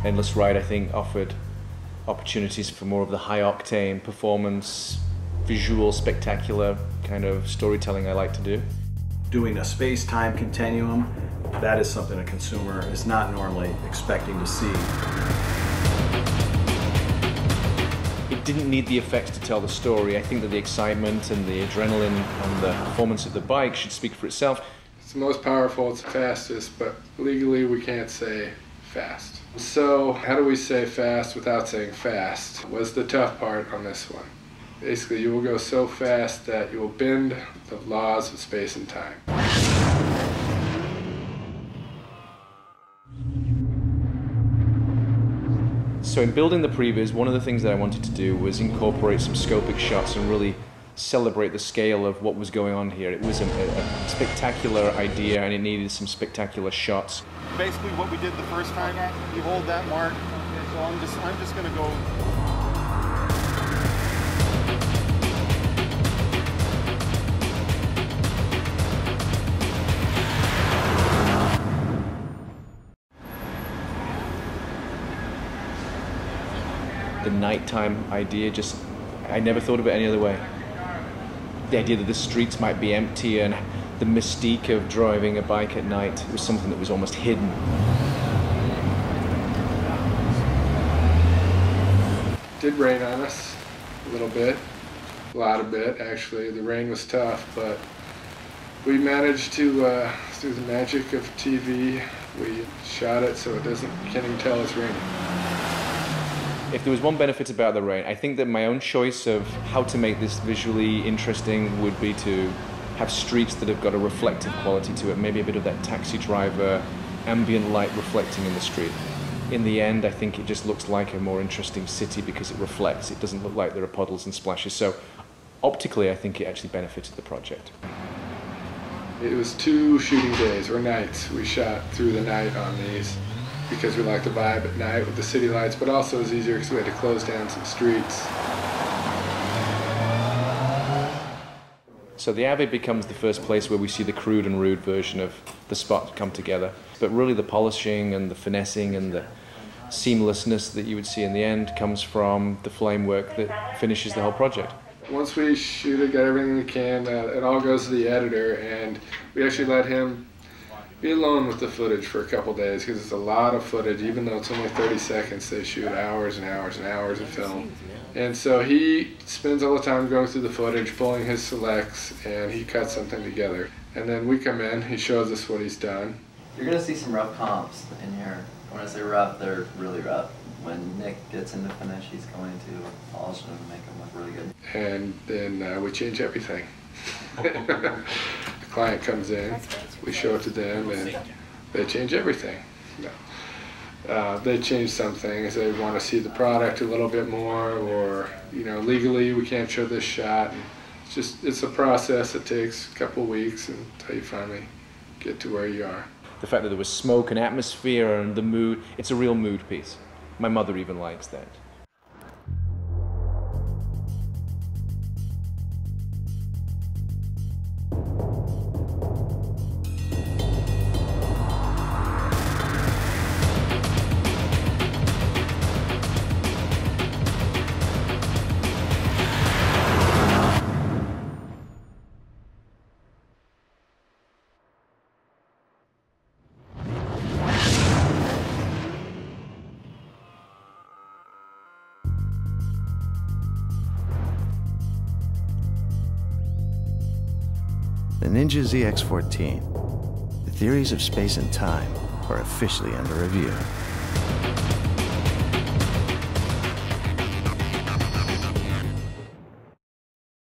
Endless Ride, I think, offered opportunities for more of the high-octane performance, visual, spectacular kind of storytelling I like to do. Doing a space-time continuum, that is something a consumer is not normally expecting to see. It didn't need the effects to tell the story. I think that the excitement and the adrenaline and the performance of the bike should speak for itself. It's the most powerful, it's the fastest, but legally we can't say fast. So how do we say fast without saying fast was the tough part on this one. Basically, you will go so fast that you will bend the laws of space and time. So in building the previs, one of the things that I wanted to do was incorporate some scopic shots and really celebrate the scale of what was going on here. It was a spectacular idea and it needed some spectacular shots. Basically what we did the first time, you hold that mark, so I'm just going to go. The nighttime idea, I never thought of it any other way. The idea that the streets might be empty and the mystique of driving a bike at night was something that was almost hidden. It did rain on us a little bit, a lot of bit actually. The rain was tough, but we managed to, through the magic of TV, we shot it so you can't even tell it's raining. If there was one benefit about the rain, I think that my own choice of how to make this visually interesting would be to have streets that have got a reflective quality to it, maybe a bit of that taxi driver, ambient light reflecting in the street. In the end, I think it just looks like a more interesting city because it reflects. It doesn't look like there are puddles and splashes. So optically, I think it actually benefited the project. It was 2 shooting days, or nights. We shot through the night on these, because we like to vibe at night with the city lights, but also it was easier because we had to close down some streets. So the Avid becomes the first place where we see the crude and rude version of the spot come together. But really the polishing and the finessing and the seamlessness that you would see in the end comes from the flame work that finishes the whole project. Once we shoot it, got everything we can, it all goes to the editor, and we actually let him be alone with the footage for a couple days because it's a lot of footage. Even though it's only 30 seconds, they shoot hours and hours and hours of film. And so he spends all the time going through the footage, pulling his selects, and he cuts something together. And then we come in, he shows us what he's done. You're going to see some rough comps in here. When I say rough, they're really rough. When Nick gets into finish, he's going to polish them and make them look really good. And then we change everything. The client comes in, we show it to them, and they change everything. They change some things. They want to see the product a little bit more, or legally we can't show this shot. And it's a process that takes a couple weeks until you finally get to where you are. The fact that there was smoke and atmosphere and the mood, it's a real mood piece. My mother even likes that. The Ninja ZX-14. The theories of space and time are officially under review.